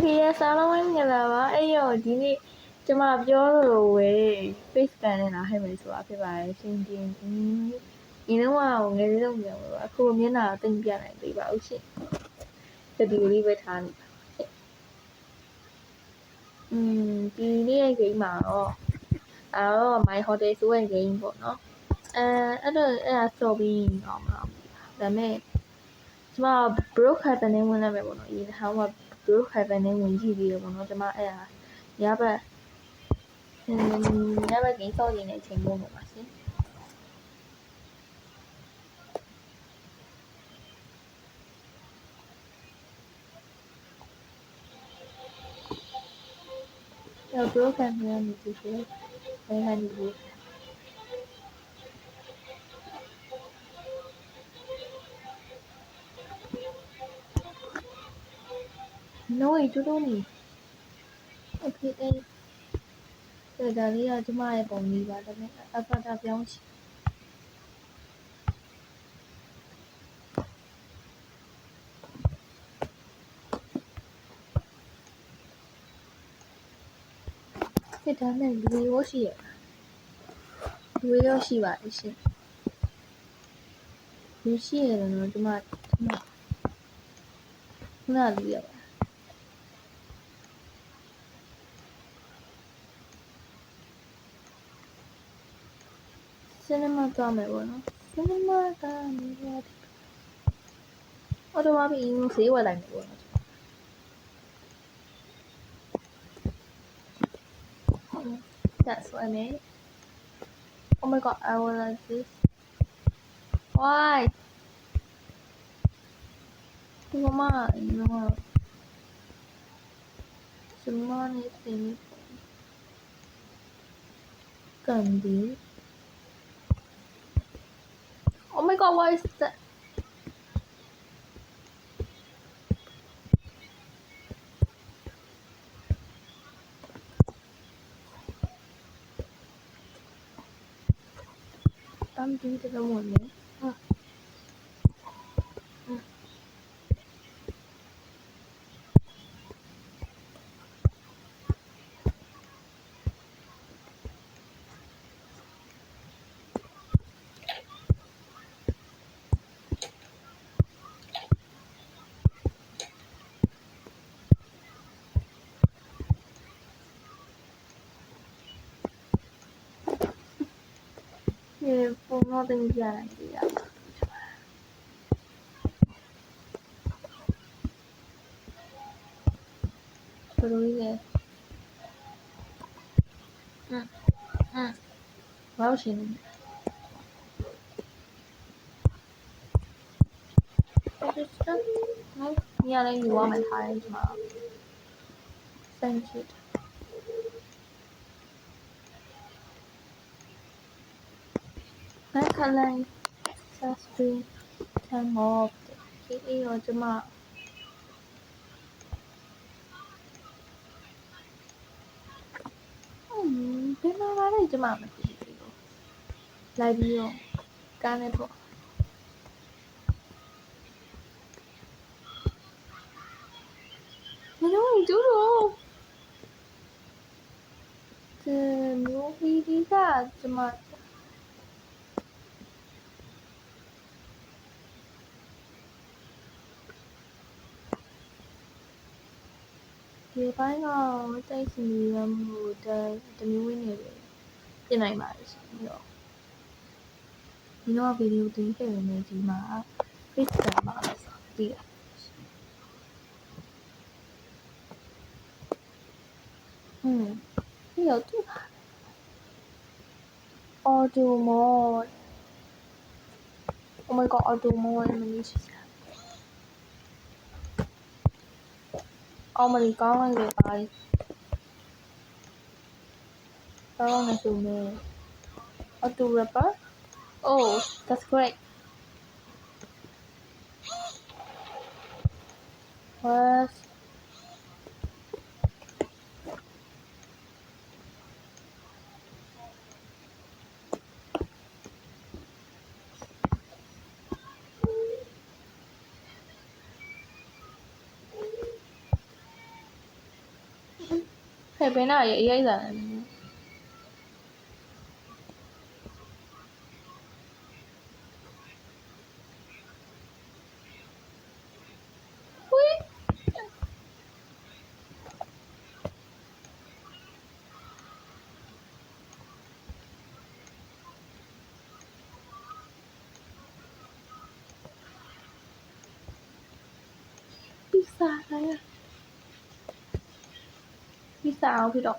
KS အားလုံးပဲမြင်လာပါအဲ့ရောဒီနေ့ကျမပြောလို့ပဲ face scan နဲ့လာဟဲ့မယ်ဆိုတာဖြစ်ပါတယ်ရှင်ဒီတော့ငယ်လေးတော့မြန်ပါအခုမျက်နှာတင်ပြနိုင်သေးပါဦးရှင်ဗီဒီယိုလေးပဲထားနေပါဒီနေ့ရဲ့ game မှာတော့my hotel ဆိုတဲ့ game ပေါ့နော်အဲ့ဒါစော်ပြီးတော့မလားဒါပေမဲ့ကျမ broke happen နဲ့ဝင်လာမယ်ပေါ့နော်ဒီဟောင်းက broke happen နဲ့ဝင်ကြည့်ပြီးတော့ပေါ့နော်ကျမအဲ့ဒါညဘက်ဂိမ်းဆောက်နေတဲ့အချိန်မျိုးပါရှင်broke happen နဲ့နေကြည့်ရှင်ဘယ်ဟန်ဒီ No, itu tuh nih. Oke, dari aja mah ya poni pada nih. Apa tapi yang sih? Kita nih dua sih ya. Dua sih pak sih. Dua sih ya, no cuma nggak dia. Cinema kami bono. Cinema kami ya. Orang apa ini sih wadah nih bono. That's what I mean. Oh my god, I will like this. Why? Mama, mama. Semua nih sini. Kandi. Oh my god, why is that? Tam đi từ đâu một nhé. Không nó tinh ra làm gì ạ rồi kìa báo xin nó nhà đây thì qua mình thay mà thank you cái khăn này sunscreen time off cái yêu cho mà bên nó ra đây cho mà mình lại video cái này thôi mày nói chú rồi từ lúc đi ra cho màဒီပိုင်းကတိတ်စီရမှုတမျိုးဝင်းနေတယ်ပြင်နိုင်ပါတယ်ရှင်ပြီးတော့ဒီတော့ဗီဒီယိုတင်ခဲ့နေဒီမှာ face cam မှာလည်းဆိုတည်ပြီးတော့သူ့ auto mode oh my god auto mode မင်းချစ်အောင်မလီကောင်းလိုက်လေပါကောင်းနေစုံနေ auto rapper oh that's great what 嘿，别那也人。喂。披萨来呀！披萨我去找。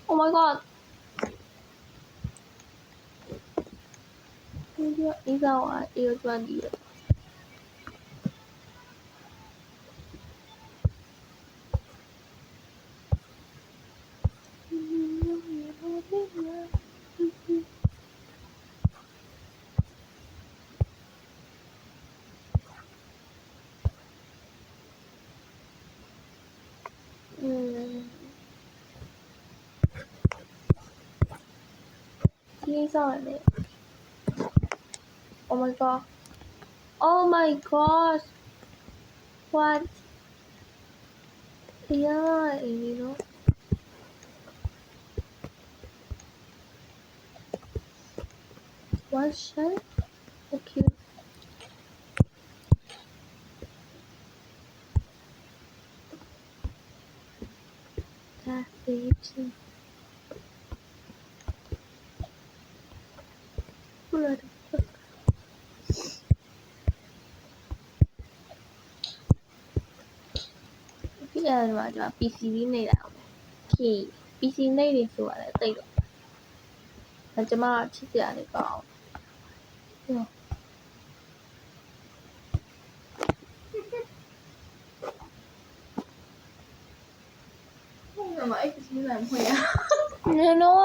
Oh my god！ 你知道啊？一个专辑。今天上来没 ？Oh my god! Oh my god! What? Yeah, you know. What shit? Okay. That's it. What the fuck? Okay, ဒီမှာ PC လေးနေတာ။ Okay, PC နေတယ်ဆိုရတယ်တိတ်တော့။ဒါကျမချစ်စရာလေးကောင်း။ဟုတ်။အဲ့ဒီစီးလာမွေးရ။နေတော့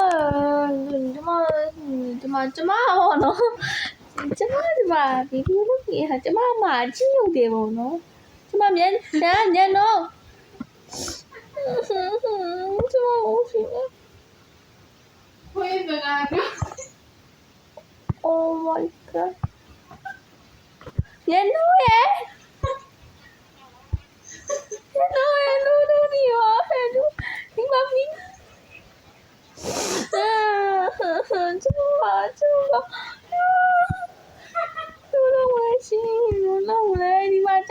ကျမပေါ့နော်။ကျမဒီမှာဗီဒီယိုလုပ်နေတာကျမမှအချင်းလုပ်တယ်ပေါ့နော်။ကျမမျက်နော်ကျမဦးစီး Oh my god！ 人都耶！你哦，你妈咪！这么好，我心，那我来，你妈这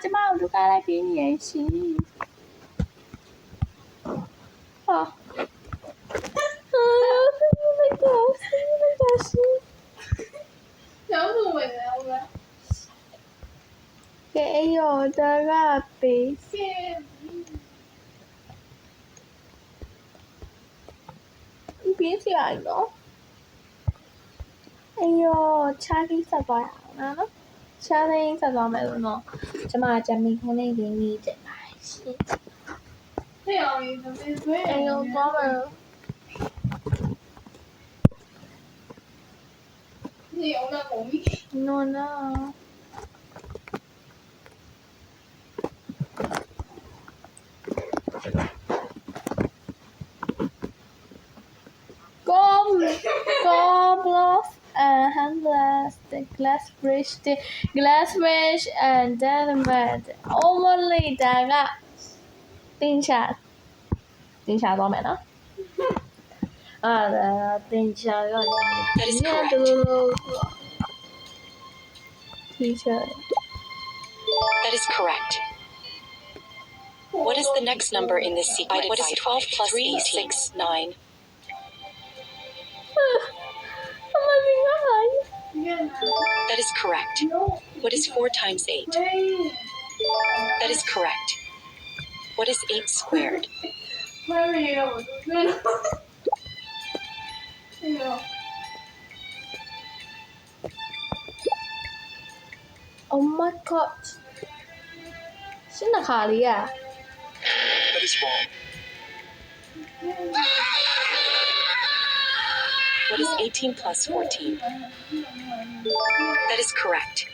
妈我就该来给你演戏。好。给有的蜡笔你别起来了。哎呦，查理啥သွားရအောင်နော်။查理啥သွားမယ်လို့နော်။ကျမဂျမီခုနေရင်းကြီးတင်ပါရှင်။ဟဲ့အောင်ဒီသွေးအယောသွားမယ်။你有那红米？No no。Goblet and hand glass, the glass bridge and dynamite. Only ဒါကတင်ချသွားမယ်နော်။တင်ချရတယ် T-shirt. That is correct. What is the next number in this sequence? What is 12 plus 3, 6, 9? That is correct. What is 4 times 8? That is correct. What is 8 squared? Oh my god. ရှင်းတခါလေးอ่ะ is wrong. What is 18 plus 14? That is correct.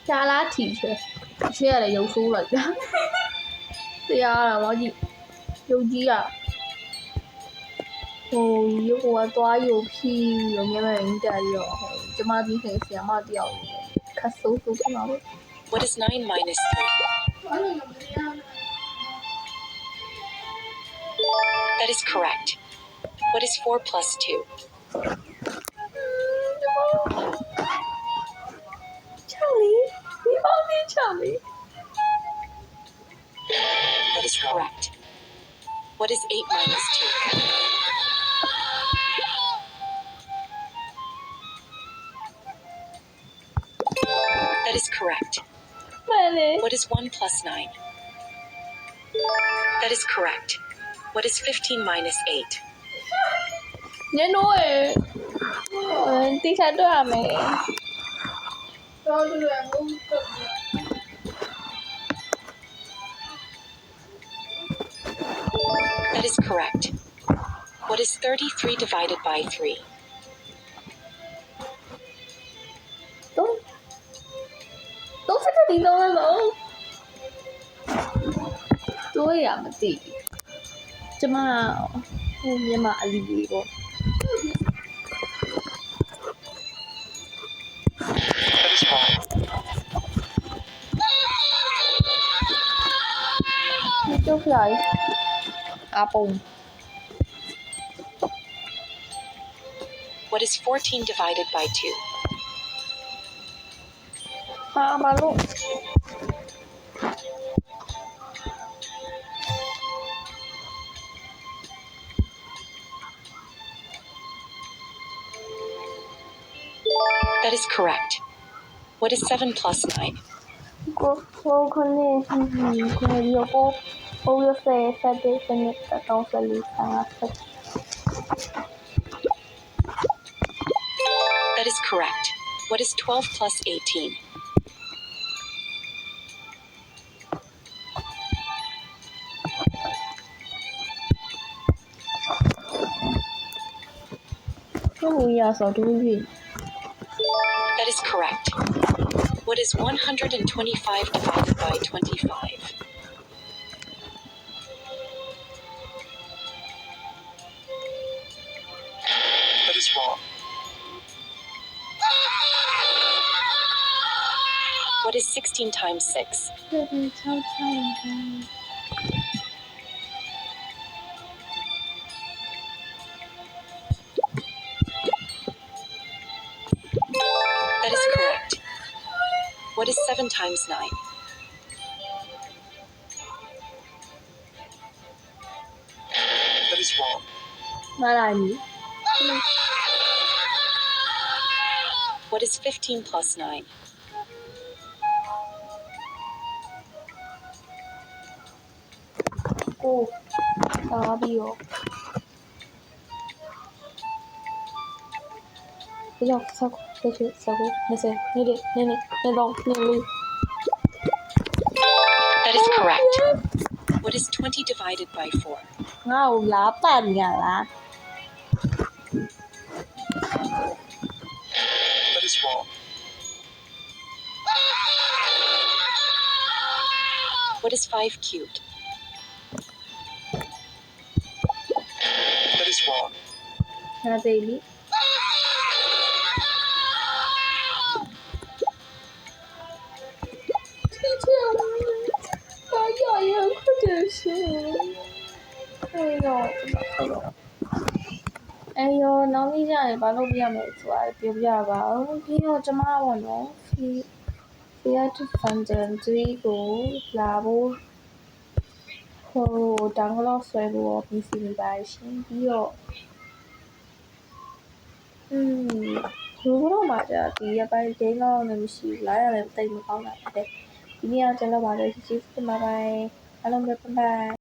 Cha lá chỉ là dấu số là đó. Thì là bao gì? Dấu gì à? Ôi, dấu qua toa dấu phi rồi nghe mà anh ta rồi. Cho mà đi thấy xem mà đi ao. Cắt số cái nào. What is 9 minus 3? That is correct. What is 4 plus 2? Charlie, you found me, Charlie. That is correct. What is 8 minus 2? That is correct. Mày What is 1 plus 9? That is correct. What is 15 minus 8? nhớ nuôi. Tí sáng tôi à mẹ. That is correct. What is 33 divided by 3? Tôi sẽ đi đâu đâu. Tôi à mà tỷ. Chứ mà nhưng mà gì cô. That is wrong. Chút rồi. À bùng. What is 14 divided by 2? À bà luôn. That is correct. What is 7 plus 9? Cô con này nhiều cô yêu sẽ đi sinh nhật ở trong xử lý sang Africa. That is correct. What is 12 plus 18? That is correct. What is 125 divided by 25? That is wrong. What is 16 times 6? That is correct. What is 7 times 9? That is wrong. Mà là gì? What is 15 plus 9? Cô có biểu. Bây giờ sao cô nè đâu nè. That is correct. What is 20 divided by 4? Ngao lá bàn nhà lá. That is wrong. What is 5 cubed? That is wrong. Là gì? Có giỏi hơn có được sự. Ây dồi. Ây dồi, nó đi ra để bà lúc bây giờ mẹ xoay biểu giờ bà khi mà cho má bà nó khi tu phần chân duy của là bố hồ đang lo xoay bố bị xì bài xin biểu 그거 맞아. 뒤에 빨리 대가 음식 라야 랩다 이거 가면 안 돼. 이니야 잘라 말해 주지. 바이바이. 안녕, 바이바이.